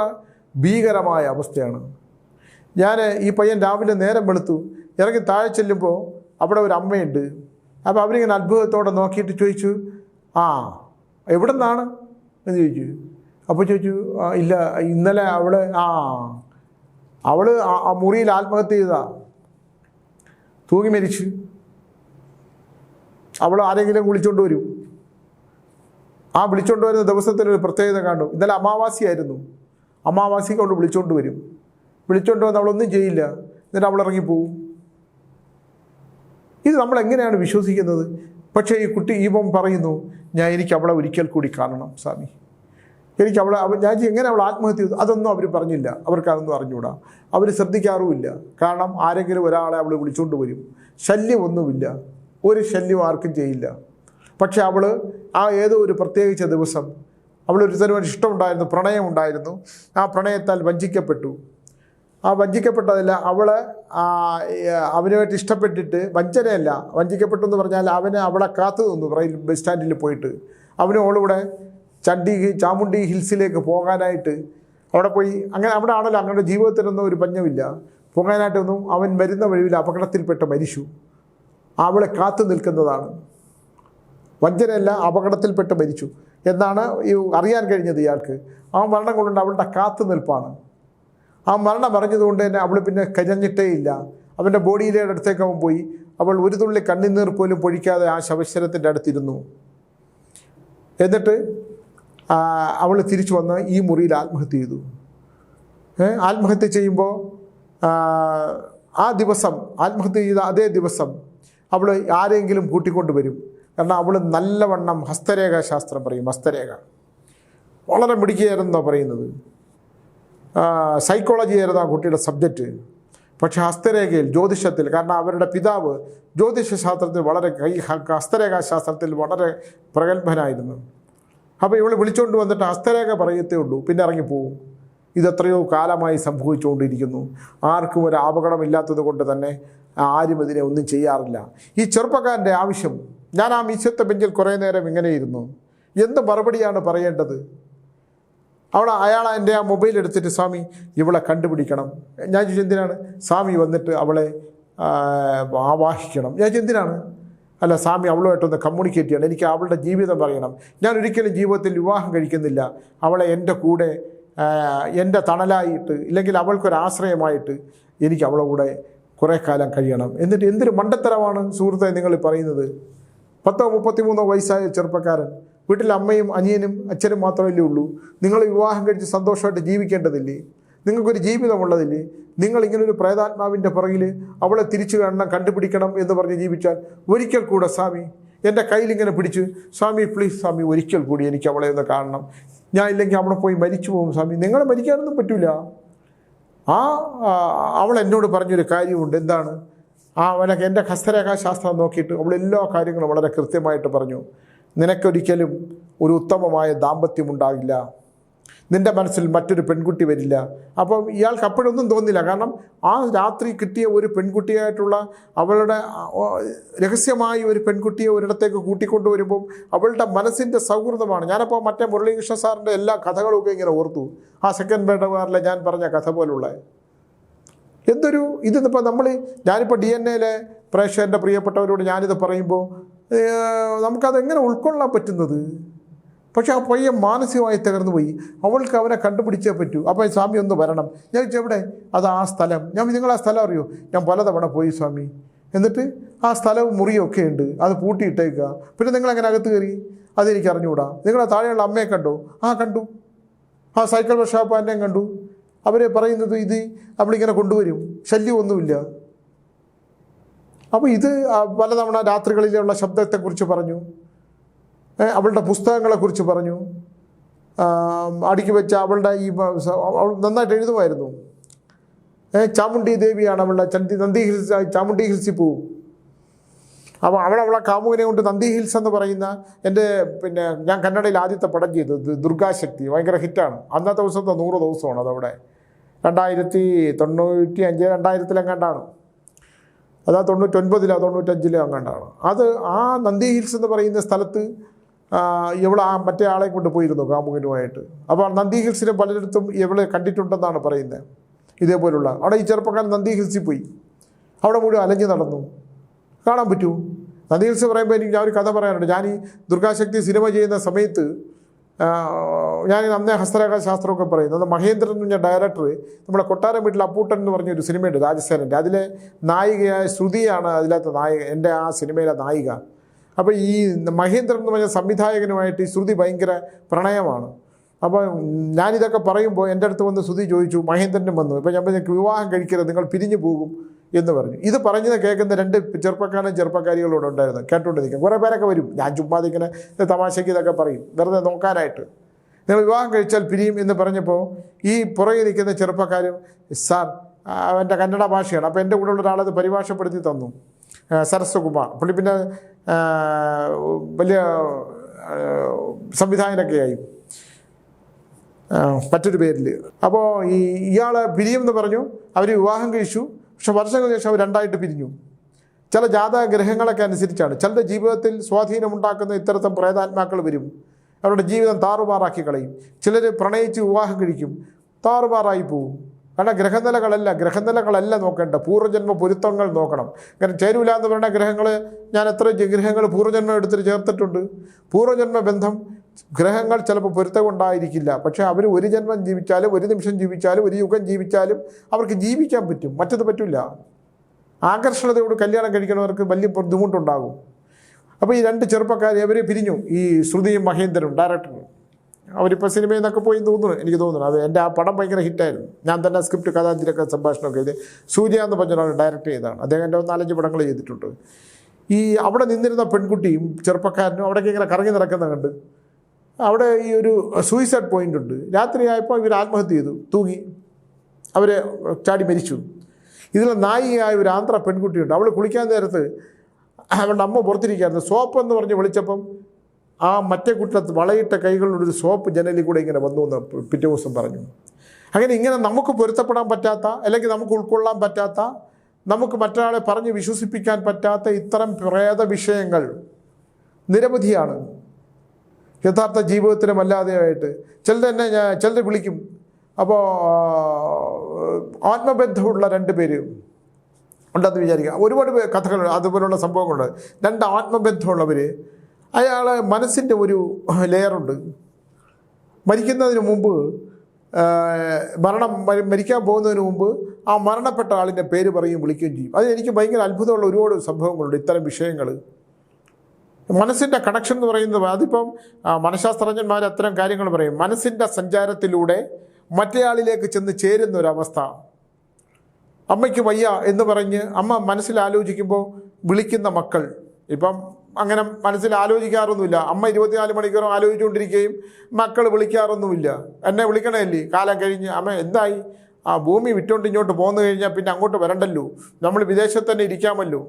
ഭീകരമായ അവസ്ഥയാണ്. ഈ പയ്യൻ രാവിലെ നേരം വെളുത്തു ഇറങ്ങി താഴെ ചെല്ലുമ്പോൾ അവിടെ ഒരു അമ്മയുണ്ട്. അപ്പോൾ അവരിങ്ങനെ അത്ഭുതത്തോടെ നോക്കിയിട്ട് ചോദിച്ചു, എവിടെ നിന്നാണ് എന്ന് ചോദിച്ചു. അപ്പോൾ ചോദിച്ചു, ഇല്ല, ഇന്നലെ അവൾ ആ മുറിയിൽ ആത്മഹത്യ ചെയ്താ, തൂങ്ങി മരിച്ചു. അവൾ ആരെങ്കിലും വിളിച്ചുകൊണ്ട് വരും. ആ വിളിച്ചുകൊണ്ട് വരുന്ന ദിവസത്തിനൊരു പ്രത്യേകത കാണും. ഇന്നലെ അമാവാസിയായിരുന്നു. അമാവാസിക്ക് അവൾ വിളിച്ചുകൊണ്ട് വരും. വിളിച്ചുകൊണ്ട് വന്ന് അവളൊന്നും ചെയ്യില്ല, എന്നിട്ട് അവൾ ഇറങ്ങിപ്പോവും. ഇത് നമ്മളെങ്ങനെയാണ് വിശ്വസിക്കുന്നത്? പക്ഷേ ഈ കുട്ടി പറയുന്നു, എനിക്ക് അവളെ ഒരിക്കൽ കൂടി കാണണം സ്വാമി. എനിക്ക് ഞാൻ എങ്ങനെ അവൾ ആത്മഹത്യ ചെയ്തു അതൊന്നും അവർ പറഞ്ഞില്ല. അവർക്കതൊന്നും അറിഞ്ഞുകൂടാ, അവർ ശ്രദ്ധിക്കാറുമില്ല. കാരണം ആരെങ്കിലും ഒരാളെ അവൾ വിളിച്ചുകൊണ്ട് വരും. ശല്യമൊന്നുമില്ല, ഒരു ശല്യം ആർക്കും ചെയ്യില്ല. പക്ഷെ അവൾ ഏതോ ഒരു പ്രത്യേകിച്ച ദിവസം അവളൊരുത്തരുമായിട്ട് ഇഷ്ടമുണ്ടായിരുന്നു, പ്രണയമുണ്ടായിരുന്നു. ആ പ്രണയത്താൽ വഞ്ചിക്കപ്പെട്ടു. ആ വഞ്ചിക്കപ്പെട്ടതല്ല, അവനുമായിട്ട് ഇഷ്ടപ്പെട്ടിട്ട്, വഞ്ചനയല്ല, വഞ്ചിക്കപ്പെട്ടു എന്ന് പറഞ്ഞാൽ അവളെ കാത്തു നിന്നു ബസ് സ്റ്റാൻഡിൽ പോയിട്ട്. അവളുകൂടെ ചാമുണ്ഡി ഹിൽസിലേക്ക് പോകാനായിട്ട് അവിടെ പോയി. അവിടെ ആണല്ലോ, അങ്ങനെ ജീവിതത്തിനൊന്നും ഒരു പഞ്ഞമില്ല. പോകാനായിട്ടൊന്നും അവൻ വരുന്ന വഴിയിൽ അപകടത്തിൽപ്പെട്ട് മരിച്ചു. അവളെ കാത്തു നിൽക്കുന്നതാണ്. വഞ്ചനയല്ല, അപകടത്തിൽപ്പെട്ട് മരിച്ചു എന്നാണ് അറിയാൻ കഴിഞ്ഞത് ഇയാൾക്ക്. ആ മരണം കൊണ്ടുകൊണ്ട് അവളുടെ കാത്തു നിൽപ്പാണ്. ആ മരണം അറിഞ്ഞതുകൊണ്ട് തന്നെ അവൾ പിന്നെ കരഞ്ഞിട്ടേ ഇല്ല. അവൻ്റെ ബോഡിയിലെ അടുത്തേക്ക് അവൻ പോയി. അവൾ ഒരു തുള്ളി കണ്ണുനീർ പോലും പൊഴിക്കാതെ ആ ശവശരത്തിൻ്റെ അടുത്തിരുന്നു. എന്നിട്ട് അവൾ തിരിച്ചു വന്ന് ഈ മുറിയിൽ ആത്മഹത്യ ചെയ്തു. ആത്മഹത്യ ചെയ്യുമ്പോൾ ആ ദിവസം, ആത്മഹത്യ ചെയ്ത അതേ ദിവസം അവൾ ആരെങ്കിലും കൂട്ടിക്കൊണ്ടുവരും. കാരണം അവൾ നല്ലവണ്ണം ഹസ്തരേഖ ശാസ്ത്രം പറയും. ഹസ്തരേഖ വളരെ മിടുക്കിയായിരുന്നോ പറയുന്നത്. സൈക്കോളജി ആയിരുന്നു ആ കുട്ടിയുടെ സബ്ജക്റ്റ്. പക്ഷേ ഹസ്തരേഖയിൽ, ജ്യോതിഷത്തിൽ, കാരണം അവരുടെ പിതാവ് ജ്യോതിഷശാസ്ത്രത്തിൽ വളരെ ഹസ്തരേഖാശാസ്ത്രത്തിൽ വളരെ പ്രഗത്ഭനായിരുന്നു. അപ്പോൾ ഇവൾ വിളിച്ചുകൊണ്ട് വന്നിട്ട് ഹസ്തരേഖ പറയത്തേ ഉള്ളൂ, പിന്നെ ഇറങ്ങിപ്പോവും. ഇതെത്രയോ കാലമായി സംഭവിച്ചുകൊണ്ടിരിക്കുന്നു. ആർക്കും ഒരു അപകടമില്ലാത്തത് കൊണ്ട് തന്നെ ആരും ഇതിനെ ഒന്നും ചെയ്യാറില്ല. ഈ ചെറുപ്പക്കാരൻ്റെ ആവശ്യം, ഞാൻ ആ മീശത്തെ ബെഞ്ചിൽ കുറേ നേരം ഇങ്ങനെ ഇരുന്നു. എന്ത് മറുപടിയാണ് പറയേണ്ടത്? അയാൾ എൻ്റെ ആ മൊബൈൽ എടുത്തിട്ട്, സ്വാമി ഇവളെ കണ്ടുപിടിക്കണം. ഞാൻ ചോദിച്ചു എന്തിനാണ്? സ്വാമി വന്നിട്ട് അവളെ ആവാഹിക്കണം. ഞാൻ ചോദിച്ചു എന്തിനാണ്? അല്ല സ്വാമി അവളുമായിട്ടൊന്ന് കമ്മ്യൂണിക്കേറ്റ് ചെയ്യണം, എനിക്ക് അവളുടെ ജീവിതം പറയണം. ഞാൻ ഒരിക്കലും ജീവിതത്തിൽ വിവാഹം കഴിക്കുന്നില്ല. അവളെ എൻ്റെ കൂടെ, എൻ്റെ തണലായിട്ട്, ഇല്ലെങ്കിൽ അവൾക്കൊരാശ്രയമായിട്ട് എനിക്ക് അവളെ കൂടെ കുറേ കാലം കഴിയണം. എന്നിട്ട് എന്തൊരു മണ്ടത്തരമാണ് സുഹൃത്തെ നിങ്ങൾ പറയുന്നത്. 30-33 വയസ്സായ ചെറുപ്പക്കാരൻ, വീട്ടിൽ അമ്മയും അനിയനും അച്ഛനും മാത്രമല്ലേ ഉള്ളൂ. നിങ്ങൾ വിവാഹം കഴിച്ച് സന്തോഷമായിട്ട് ജീവിക്കേണ്ടതില്ലേ? നിങ്ങൾക്കൊരു ജീവിതമുള്ളതില്ലേ? നിങ്ങളിങ്ങനൊരു പ്രേതാത്മാവിൻ്റെ പുറകിൽ അവളെ തിരിച്ചു കണ്ടുപിടിക്കണം എന്ന് പറഞ്ഞ് ജീവിച്ചാൽ ഒരിക്കൽ കൂടെ സ്വാമി എൻ്റെ കയ്യിലിങ്ങനെ പിടിച്ച്, സ്വാമി പ്ലീസ് സ്വാമി ഒരിക്കൽ കൂടി എനിക്ക് അവളെ ഒന്ന് കാണണം, ഞാൻ ഇല്ലെങ്കിൽ അവിടെ പോയി മരിച്ചു പോകും സ്വാമി. നിങ്ങൾ മരിക്കാനൊന്നും പറ്റില്ല. അവൾ എന്നോട് പറഞ്ഞൊരു കാര്യമുണ്ട്. എന്താണ്? അവനൊക്കെ എൻ്റെ ഹസ്തരേഖാശാസ്ത്രം നോക്കിയിട്ട് അവൾ എല്ലാ കാര്യങ്ങളും വളരെ കൃത്യമായിട്ട് പറഞ്ഞു. നിനക്കൊരിക്കലും ഒരു ഉത്തമമായ ദാമ്പത്യം ഉണ്ടാകില്ല, നിൻ്റെ മനസ്സിൽ മറ്റൊരു പെൺകുട്ടി വരില്ല. അപ്പം ഇയാൾക്ക് അപ്പോഴൊന്നും തോന്നില്ല. കാരണം ആ രാത്രി കിട്ടിയ ഒരു പെൺകുട്ടിയായിട്ടുള്ള അവളുടെ രഹസ്യമായി ഒരു പെൺകുട്ടിയെ ഒരിടത്തേക്ക് കൂട്ടിക്കൊണ്ടുവരുമ്പം അവളുടെ മനസ്സിൻ്റെ സൗഹൃദമാണ്. ഞാനപ്പോൾ മറ്റേ മുരളീകൃഷ്ണ സാറിൻ്റെ എല്ലാ കഥകളൊക്കെ ഇങ്ങനെ ഓർത്തു. ആ സെക്കൻഡ് ബേഡവാറിലെ ഞാൻ പറഞ്ഞ കഥ പോലുള്ള എന്തൊരു ഇതിപ്പോൾ ഞാനിപ്പോൾ DNA പ്രേക്ഷകൻ്റെ പ്രിയപ്പെട്ടവരോട് ഞാനിത് പറയുമ്പോൾ നമുക്കതെങ്ങനെ ഉൾക്കൊള്ളാൻ പറ്റുന്നത്? പക്ഷെ ആ പയ്യൻ മാനസികമായി തകർന്നു പോയി. അവൾക്ക് അവനെ കണ്ടുപിടിച്ചേ പറ്റൂ. അപ്പോൾ സ്വാമി ഒന്ന് വരണം. ഞാൻ ചോദിച്ചു എവിടെ? അത് ആ സ്ഥലം. ഞാൻ നിങ്ങൾ ആ സ്ഥലം അറിയോ? ഞാൻ പലതവണ പോയി സ്വാമി. എന്നിട്ട് ആ സ്ഥലവും മുറിയൊക്കെ ഉണ്ട്, അത് പൂട്ടിയിട്ടേക്കുക. പിന്നെ നിങ്ങളെങ്ങനെ അകത്ത് കയറി? അതെനിക്ക് അറിഞ്ഞുകൂടാ. നിങ്ങളെ താഴെയുള്ള അമ്മയെ കണ്ടോ? കണ്ടു. ആ സൈക്കിൾ വർക്ക്ഷോപ്പാൻ്റെയും കണ്ടു. അവർ പറയുന്നത് ഇത് അവളിങ്ങനെ കൊണ്ടുവരും, ശല്യമൊന്നുമില്ല. അപ്പോൾ ഇത് പലതവണ രാത്രികളിലുള്ള ശബ്ദത്തെക്കുറിച്ച് പറഞ്ഞു, അവളുടെ പുസ്തകങ്ങളെക്കുറിച്ച് പറഞ്ഞു, അടുക്കി വെച്ച അവളുടെ അവൾ നന്നായിട്ട് എഴുതുമായിരുന്നു. ചാമുണ്ഡി ദേവിയാണ് അവളുടെ നന്ദി ഹിൽസ്, ചാമുണ്ഡി ഹിൽസിൽ പോവും. അപ്പോൾ അവളെ കാമുകനെ കൊണ്ട് നന്ദി ഹിൽസ് എന്ന് പറയുന്ന ഞാൻ കന്നഡയിൽ ആദ്യത്തെ പടം ചെയ്തത് ദുർഗാശക്തി, ഭയങ്കര ഹിറ്റാണ്. അന്നത്തെ ദിവസത്തെ 100 ദിവസമാണ് അതവിടെ. 1995 2000 അതാ 99 95 അങ്ങാണ്ടാണ് അത്. ആ നന്ദി ഹിൽസ് എന്ന് പറയുന്ന സ്ഥലത്ത് ഇവൾ മറ്റേ ആളെ കൊണ്ട് പോയിരുന്നു കാമുകനുമായിട്ട്. അപ്പോൾ നന്ദി ഹിൽസിനെ പലയിടത്തും ഇവളെ കണ്ടിട്ടുണ്ടെന്നാണ് പറയുന്നത്. ഇതേപോലുള്ള അവിടെ ഈ ചെറുപ്പക്കാരൻ നന്ദി ഹിൽസിൽ പോയി, അവിടെ മുഴുവൻ അലഞ്ഞു നടന്നു. കാണാൻ പറ്റൂ. നന്ദി ഹിൽസ് പറയുമ്പോൾ ഞാൻ ഒരു കഥ പറയാനുണ്ട്. ഞാൻ ഈ ദുർഗാശക്തി സിനിമ ചെയ്യുന്ന സമയത്ത് ഞാൻ അന്നേ ഹസ്തരേഖാശാസ്ത്രമൊക്കെ പറയുന്നത്, മഹേന്ദ്രൻ എന്ന് പറഞ്ഞ ഡയറക്ടർ നമ്മുടെ കൊട്ടാരം വീട്ടിൽ അപ്പൂട്ടൻ എന്ന് പറഞ്ഞൊരു സിനിമയുണ്ട് രാജസേനൻ്റെ. അതിലെ നായികയായ ശ്രുതിയാണ് അതിലകത്ത് നായിക, എൻ്റെ ആ സിനിമയിലെ നായിക. അപ്പോൾ ഈ മഹേന്ദ്രൻ എന്ന് പറഞ്ഞ സംവിധായകനുമായിട്ട് ഈ ശ്രുതി ഭയങ്കര പ്രണയമാണ്. അപ്പോൾ ഞാനിതൊക്കെ പറയുമ്പോൾ എൻ്റെ അടുത്ത് വന്ന് ശ്രുതി ചോദിച്ചു, മഹേന്ദ്രനും വന്നു. ഇപ്പോൾ ഞാൻ വിവാഹം കഴിക്കരുത്, നിങ്ങൾ പിരിഞ്ഞു പോകും എന്ന് പറഞ്ഞു. ഇത് പറഞ്ഞത് കേൾക്കുന്ന 2 ചെറുപ്പക്കാരികളോട് ഉണ്ടായിരുന്നു, കേട്ടുകൊണ്ടിരിക്കും. കുറേ പേരൊക്കെ വരും. ഞാൻ ചുമ്മാ ഇങ്ങനെ തമാശയ്ക്ക് ഇതൊക്കെ പറയും, വെറുതെ നോക്കാനായിട്ട്. നിങ്ങൾ വിവാഹം കഴിച്ചാൽ പിരിയും എന്ന് പറഞ്ഞപ്പോൾ ഈ പുറകെ നിൽക്കുന്ന ചെറുപ്പക്കാരും, സാർ അവൻ്റെ കന്നഡ ഭാഷയാണ്. അപ്പോൾ എൻ്റെ കൂടെ ഉള്ള ഒരാളത് പരിഭാഷപ്പെടുത്തി തന്നു, സരസ്വകുമാർ. പുള്ളി പിന്നെ വലിയ സംവിധായകനൊക്കെയായി മറ്റൊരു പേരിൽ. അപ്പോൾ ഇയാൾ പിരിയുമെന്ന് പറഞ്ഞു. അവർ വിവാഹം കഴിച്ചു. പക്ഷെ വർഷങ്ങൾക്ക് ശേഷം അവർ 2ആയിട്ട് പിരിഞ്ഞു. ചില ജാതക ഗ്രഹങ്ങളൊക്കെ അനുസരിച്ചാണ്. ചിലരുടെ ജീവിതത്തിൽ സ്വാധീനമുണ്ടാക്കുന്ന ഇത്തരത്തിൽ പ്രേതാത്മാക്കൾ വരും, അവരുടെ ജീവിതം താറുമാറാക്കി കളയും. ചിലർ പ്രണയിച്ച് വിവാഹം കഴിക്കും, താറുമാറായി പോവും. കാരണം ഗ്രഹനിലകളല്ല നോക്കേണ്ട, പൂർവ്വജന്മ പൊരുത്തങ്ങൾ നോക്കണം. കാരണം ചേരൂല എന്ന് പറയുന്ന ഗ്രഹങ്ങൾ ഞാൻ എത്ര ഗ്രഹങ്ങൾ പൂർവ്വജന്മം എടുത്തിട്ട് ചേർത്തിട്ടുണ്ട്. പൂർവ്വജന്മ ബന്ധം ഗ്രഹങ്ങൾ ചിലപ്പോൾ പൊരുത്തമുണ്ടായിരിക്കില്ല, പക്ഷേ അവർ ഒരു ജന്മം ജീവിച്ചാലും ഒരു നിമിഷം ജീവിച്ചാലും ഒരു യുഗം ജീവിച്ചാലും അവർക്ക് ജീവിക്കാൻ പറ്റും, മറ്റത് പറ്റില്ല. ആകർഷണതയോട് കല്യാണം കഴിക്കുന്നവർക്ക് വലിയ ബുദ്ധിമുട്ടുണ്ടാകും. അപ്പോൾ ഈ രണ്ട് ചെറുപ്പക്കാർ അവർ പിരിഞ്ഞു. ഈ ശ്രുതിയും മഹേന്ദ്രനും ഡയറക്ടറും അവരിപ്പോൾ സിനിമയിൽ നിന്നൊക്കെ പോയി എനിക്ക് തോന്നുന്നു. അത് എൻ്റെ ആ പടം ഭയങ്കര ഹിറ്റായിരുന്നു. ഞാൻ തന്നെ സ്ക്രിപ്റ്റ് കഥാതിരൊക്കെ സംഭാഷണമൊക്കെ ചെയ്ത് സൂര്യ എന്ന് പറഞ്ഞൊരാൾ ഡയറക്റ്റ് ചെയ്തതാണ്. അദ്ദേഹം എൻ്റെ 4-5 പടങ്ങൾ ചെയ്തിട്ടുണ്ട്. ഈ അവിടെ നിന്നിരുന്ന പെൺകുട്ടിയും ചെറുപ്പക്കാരനും അവിടേക്ക് ഇങ്ങനെ കറങ്ങി നടക്കുന്ന കണ്ട് അവിടെ ഈ ഒരു സൂയിസൈഡ് പോയിൻ്റ് ഉണ്ട്. രാത്രിയായപ്പോൾ ഇവർ ആത്മഹത്യ ചെയ്തു, തൂങ്ങി അവർ ചാടി മരിച്ചു. ഇതിൽ നായികയായ ഒരു ആന്ധ്ര പെൺകുട്ടിയുണ്ട്. അവൾ കുളിക്കാൻ നേരത്ത് അവളുടെ അമ്മ പുറത്തിരിക്കുകയായിരുന്നു. സോപ്പ് എന്ന് പറഞ്ഞ് വിളിച്ചപ്പം ആ മറ്റേ കുട്ടത്ത് വളയിട്ട കൈകളിലൊരു സോപ്പ് ജനലിൽ കൂടെ ഇങ്ങനെ വന്നു എന്ന് പിറ്റേ ദിവസം പറഞ്ഞു. ഇങ്ങനെ നമുക്ക് പൊരുത്തപ്പെടാൻ പറ്റാത്ത, അല്ലെങ്കിൽ നമുക്ക് ഉൾക്കൊള്ളാൻ പറ്റാത്ത, നമുക്ക് മറ്റൊരാളെ പറഞ്ഞ് വിശ്വസിപ്പിക്കാൻ പറ്റാത്ത ഇത്തരം പ്രേത വിഷയങ്ങൾ നിരവധിയാണ് യഥാർത്ഥ ജീവിതത്തിലും അല്ലാതെയായിട്ട്. ചിലരെ വിളിക്കും. അപ്പോൾ ആത്മബന്ധമുള്ള 2 പേര് ഉണ്ടെന്ന് വിചാരിക്കുക. ഒരുപാട് കഥകൾ അതുപോലുള്ള സംഭവങ്ങളുണ്ട്. 2 ആത്മബന്ധമുള്ളവർ, അയാൾ മനസ്സിൻ്റെ ഒരു ലെയറുണ്ട്. മരിക്കുന്നതിന് മുമ്പ് മരിക്കാൻ പോകുന്നതിന് മുമ്പ് ആ മരണപ്പെട്ട ആളിൻ്റെ പേര് പറയും, വിളിക്കുകയും ചെയ്യും. അത് എനിക്ക് ഭയങ്കര അത്ഭുതമുള്ള ഒരുപാട് സംഭവങ്ങളുണ്ട്. ഇത്തരം വിഷയങ്ങൾ മനസ്സിൻ്റെ കണക്ഷൻ എന്ന് പറയുന്നത്, അതിപ്പം മനഃശാസ്ത്രജ്ഞന്മാർ അത്തരം കാര്യങ്ങൾ പറയും. മനസ്സിൻ്റെ സഞ്ചാരത്തിലൂടെ മറ്റേയാളിലേക്ക് ചെന്ന് ചേരുന്ന ഒരവസ്ഥ. അമ്മയ്ക്ക് വയ്യ എന്ന് പറഞ്ഞ് അമ്മ മനസ്സിൽ ആലോചിക്കുമ്പോൾ വിളിക്കുന്ന മക്കൾ ഇപ്പം അങ്ങനെ മനസ്സിൽ ആലോചിക്കാറൊന്നുമില്ല. അമ്മ 24 മണിക്കൂറും ആലോചിച്ചുകൊണ്ടിരിക്കുകയും മക്കൾ വിളിക്കാറൊന്നുമില്ല. എന്നെ വിളിക്കണമല്ലേ, കാലം കഴിഞ്ഞ് അമ്മ എന്തായി, ആ ഭൂമി വിറ്റുകൊണ്ട് ഇങ്ങോട്ട് പോന്നു കഴിഞ്ഞാൽ പിന്നെ അങ്ങോട്ട് വരണ്ടല്ലോ, നമ്മൾ വിദേശത്ത് തന്നെ ഇരിക്കാമല്ലോ.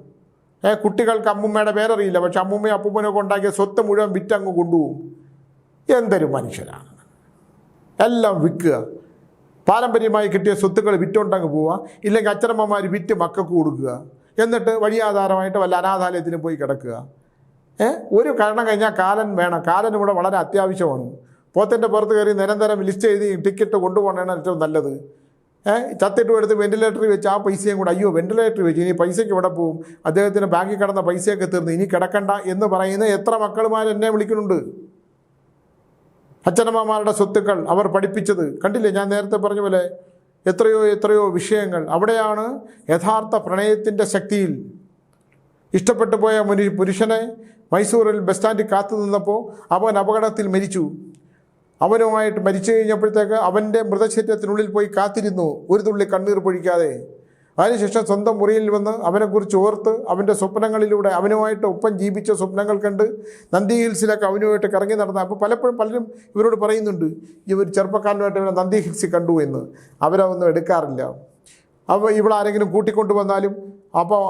കുട്ടികൾക്ക് അമ്മൂമ്മയുടെ പേരറിയില്ല, പക്ഷെ അമ്മൂമ്മയും അപ്പൂപ്പനൊക്കെ ഉണ്ടാക്കിയ സ്വത്ത് മുഴുവൻ വിറ്റങ്ങ് കൊണ്ടുപോകും. എന്തൊരു മനുഷ്യരാണ്. എല്ലാം വിൽക്കുക, പാരമ്പര്യമായി കിട്ടിയ സ്വത്തുക്കൾ വിറ്റുകൊണ്ടങ്ങ് പോവുക, ഇല്ലെങ്കിൽ അച്ഛനമ്മമാർ വിറ്റ് മക്കൾക്ക് കൊടുക്കുക, എന്നിട്ട് വഴിയാധാരമായിട്ട് വല്ല അനാഥാലയത്തിന് പോയി കിടക്കുക. ഒരു കാരണം കഴിഞ്ഞാൽ കാലൻ വേണം. കാലൻ ഇവിടെ വളരെ അത്യാവശ്യമാണ്. പോത്തിൻ്റെ പുറത്ത് കയറി നിരന്തരം ലിസ്റ്റ് എഴുതി ടിക്കറ്റ് കൊണ്ടുപോകണതാണ് ഏറ്റവും നല്ലത്. ചത്തിട്ട് എടുത്ത് വെന്റിലേറ്ററിൽ വെച്ച് ആ പൈസയും കൂടെ, അയ്യോ വെന്റിലേറ്ററിൽ വെച്ച് ഇനി പൈസയ്ക്ക് ഇവിടെ പോവും, അദ്ദേഹത്തിന് ബാങ്കിൽ കിടന്ന പൈസയൊക്കെ തീർന്ന് ഇനി കിടക്കണ്ട എന്ന് പറയുന്ന എത്ര മക്കളുമാർ എന്നെ വിളിക്കുന്നുണ്ട്. അച്ഛനമ്മമാരുടെ സ്വത്തുക്കൾ അവർ പഠിപ്പിച്ചത് കണ്ടില്ലേ, ഞാൻ നേരത്തെ പറഞ്ഞ പോലെ എത്രയോ വിഷയങ്ങൾ. അവിടെയാണ് യഥാർത്ഥ പ്രണയത്തിൻ്റെ ശക്തിയിൽ ഇഷ്ടപ്പെട്ടു പോയ പുരുഷനെ മൈസൂരിൽ ബസ് സ്റ്റാൻഡിൽ കാത്തു നിന്നപ്പോൾ അവൻ അപകടത്തിൽ മരിച്ചു. അവനുമായിട്ട് മരിച്ചു കഴിഞ്ഞപ്പോഴത്തേക്ക് അവൻ്റെ മൃതശരീരത്തിനുള്ളിൽ പോയി കാത്തിരുന്നു, ഒരു തുള്ളി കണ്ണീർ പൊഴിക്കാതെ. അതിനുശേഷം സ്വന്തം മുറിയിൽ വന്ന് അവനെക്കുറിച്ച് ഓർത്ത് അവൻ്റെ സ്വപ്നങ്ങളിലൂടെ അവനുമായിട്ട് ഒപ്പം ജീവിച്ച സ്വപ്നങ്ങൾ കണ്ട് നന്ദി ഹിൽസിലൊക്കെ അവനുമായിട്ട് കറങ്ങി നടന്ന. അപ്പോൾ പലരും ഇവരോട് പറയുന്നുണ്ട്, ഇവർ ചെറുപ്പക്കാരനുമായിട്ട് ഇവരെ നന്ദി ഹിൽസിൽ കണ്ടു എന്ന്. അവരതൊന്നും എടുക്കാറില്ല. അപ്പോൾ ഇവിടെ ആരെങ്കിലും കൂട്ടിക്കൊണ്ട് വന്നാലും അപ്പോൾ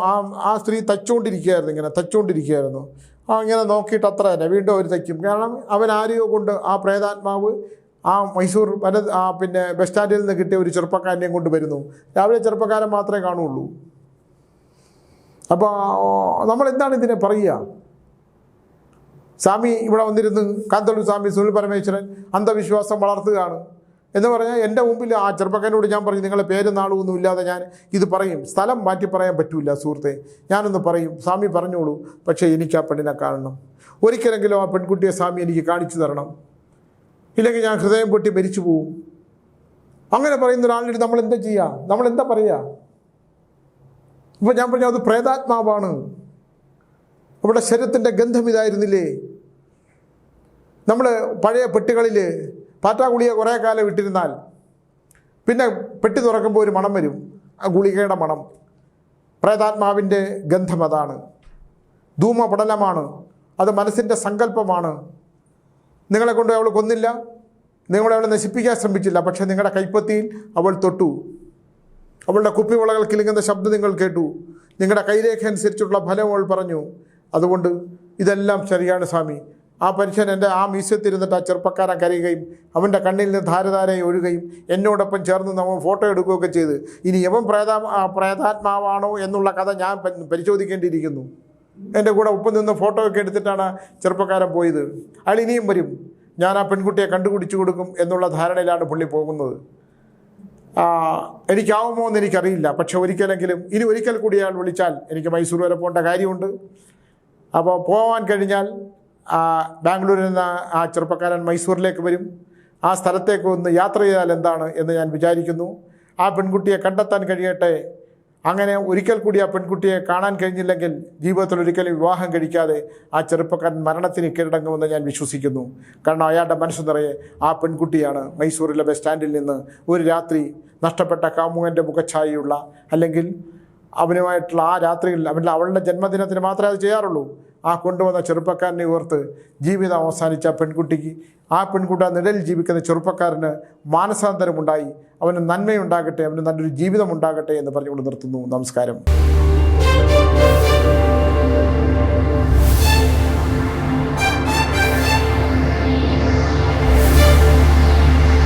ആ സ്ത്രീ തച്ചുകൊണ്ടിരിക്കുകയായിരുന്നു. ഇങ്ങനെ നോക്കിയിട്ട് അത്ര തന്നെ വീണ്ടും അവർ തയ്ക്കും. കാരണം അവൻ ആരെയോ കൊണ്ട് ആ പ്രേതാത്മാവ് ആ മൈസൂർ പിന്നെ ബസ് സ്റ്റാൻഡിൽ നിന്ന് കിട്ടിയ ഒരു ചെറുപ്പക്കാരനെയും കൊണ്ട് വരുന്നു. രാവിലെ ചെറുപ്പക്കാരൻ മാത്രമേ കാണുള്ളൂ. അപ്പോൾ നമ്മളെന്താണ് ഇതിനെ പറയുക? സ്വാമി ഇവിടെ വന്നിരുന്ന് കാന്തല്ലൂർ സ്വാമി സുനിൽ പരമേശ്വരൻ അന്ധവിശ്വാസം വളർത്തുകയാണ് എന്ന് പറഞ്ഞാൽ എൻ്റെ മുമ്പിൽ ആ ചെറുപ്പക്കാരനോട് ഞാൻ പറഞ്ഞു, നിങ്ങളെ പേര് നാളൊന്നും ഇല്ലാതെ ഞാൻ ഇത് പറയും. സ്ഥലം മാറ്റി പറയാൻ പറ്റില്ല സുഹൃത്തെ, ഞാനൊന്ന് പറയും. സ്വാമി പറഞ്ഞോളൂ, പക്ഷേ എനിക്ക് ആ പെണ്ണിനെ കാണണം. ഒരിക്കലെങ്കിലും ആ പെൺകുട്ടിയെ സ്വാമി എനിക്ക് കാണിച്ചു തരണം, ഇല്ലെങ്കിൽ ഞാൻ ഹൃദയം പൊട്ടി മരിച്ചു പോവും. അങ്ങനെ പറയുന്ന ഒരാളിന് നമ്മൾ എന്താ ചെയ്യുക? നമ്മളെന്താ പറയുക? ഇപ്പോൾ ഞാൻ പറഞ്ഞു അത് പ്രേതാത്മാവാണ്. അവിടെ ശരീരത്തിൻ്റെ ഗന്ധം ഇതായിരുന്നില്ലേ? നമ്മൾ പഴയ പെട്ടികളിൽ പാറ്റാ ഗുളിക കുറേ കാലം ഇട്ടിരുന്നാൽ പിന്നെ പെട്ടി തുറക്കുമ്പോൾ ഒരു മണം വരും, ആ ഗുളികയുടെ മണം. പ്രേതാത്മാവിൻ്റെ ഗന്ധം അതാണ്. ധൂമപടലമാണ്, അത് മനസ്സിൻ്റെ സങ്കല്പമാണ്. നിങ്ങളെ കൊണ്ട് അവൾ കൊന്നില്ല, നിങ്ങളെ അവളെ നശിപ്പിക്കാൻ ശ്രമിച്ചില്ല, പക്ഷേ നിങ്ങളുടെ കൈപ്പത്തിയിൽ അവൾ തൊട്ടു. അവളുടെ കുപ്പിവളകൾ കിലുങ്ങുന്ന ശബ്ദം നിങ്ങൾ കേട്ടു. നിങ്ങളുടെ കൈരേഖ അനുസരിച്ചുള്ള ഫലം അവൾ പറഞ്ഞു. അതുകൊണ്ട് ഇതെല്ലാം ശരിയാണ് സ്വാമി. ആ പുരുഷൻ എൻ്റെ ആ മ്യൂസിയത്തിരുന്നിട്ട് ആ ചെറുപ്പക്കാരൻ കരയുകയും അവൻ്റെ കണ്ണിൽ നിന്ന് ധാരധാരയായി ഒഴുകുകയും എന്നോടൊപ്പം ചേർന്ന് നമ്മൾ ഫോട്ടോ എടുക്കുകയൊക്കെ ചെയ്ത് ഇനി യവൻ പ്രേതാത്മാവാണോ എന്നുള്ള കഥ ഞാൻ പരിശോധിക്കേണ്ടിയിരിക്കുന്നു. എൻ്റെ കൂടെ ഒപ്പം നിന്ന് ഫോട്ടോ ഒക്കെ എടുത്തിട്ടാണ് ചെറുപ്പക്കാരൻ പോയത്. അയാൾ ഇനിയും വരും, ഞാൻ ആ പെൺകുട്ടിയെ കണ്ടുപിടിച്ചു കൊടുക്കും എന്നുള്ള ധാരണയിലാണ് പുള്ളി പോകുന്നത്. എനിക്കാവുമോ എന്ന് എനിക്കറിയില്ല. പക്ഷെ ഒരിക്കലെങ്കിലും ഇനി ഒരിക്കൽ കൂടി അയാൾ വിളിച്ചാൽ എനിക്ക് മൈസൂർ വരെ പോകേണ്ട കാര്യമുണ്ട്. അപ്പോൾ പോകാൻ കഴിഞ്ഞാൽ ബാംഗ്ലൂരിൽ നിന്ന് ആ ചെറുപ്പക്കാരൻ മൈസൂരിലേക്ക് വരും. ആ സ്ഥലത്തേക്ക് ഒന്ന് യാത്ര ചെയ്താൽ എന്താണ് എന്ന് ഞാൻ വിചാരിക്കുന്നു. ആ പെൺകുട്ടിയെ കണ്ടെത്താൻ കഴിയട്ടെ. അങ്ങനെ ഒരിക്കൽ കൂടി ആ പെൺകുട്ടിയെ കാണാൻ കഴിഞ്ഞില്ലെങ്കിൽ ജീവിതത്തിൽ ഒരിക്കലും വിവാഹം കഴിക്കാതെ ആ ചെറുപ്പക്കാരൻ മരണത്തിന് കീഴടങ്ങുമെന്ന് ഞാൻ വിശ്വസിക്കുന്നു. കാരണം അയാളുടെ മനസ്സ് നിറയെ ആ പെൺകുട്ടിയാണ്. മൈസൂരിലെ ബസ് സ്റ്റാൻഡിൽ നിന്ന് ഒരു രാത്രി നഷ്ടപ്പെട്ട കാമുകൻ്റെ മുഖഛായയുള്ള, അല്ലെങ്കിൽ അവനുമായിട്ടുള്ള ആ രാത്രിയിൽ അവളുടെ ജന്മദിനത്തിന് മാത്രമേ അത് ചെയ്യാറുള്ളൂ. ആ കൊണ്ടുവന്ന ചെറുപ്പക്കാരനെ ഓർത്ത് ജീവിതം അവസാനിച്ച പെൺകുട്ടിക്ക്, ആ പെൺകുട്ടി ആ നിഴലിൽ ജീവിക്കുന്ന ചെറുപ്പക്കാരന് മാനസാന്തരമുണ്ടായി, അവന് നന്മയുണ്ടാകട്ടെ, അവന് നല്ലൊരു ജീവിതം ഉണ്ടാകട്ടെ എന്ന് പറഞ്ഞുകൊണ്ട് നിർത്തുന്നു. നമസ്കാരം.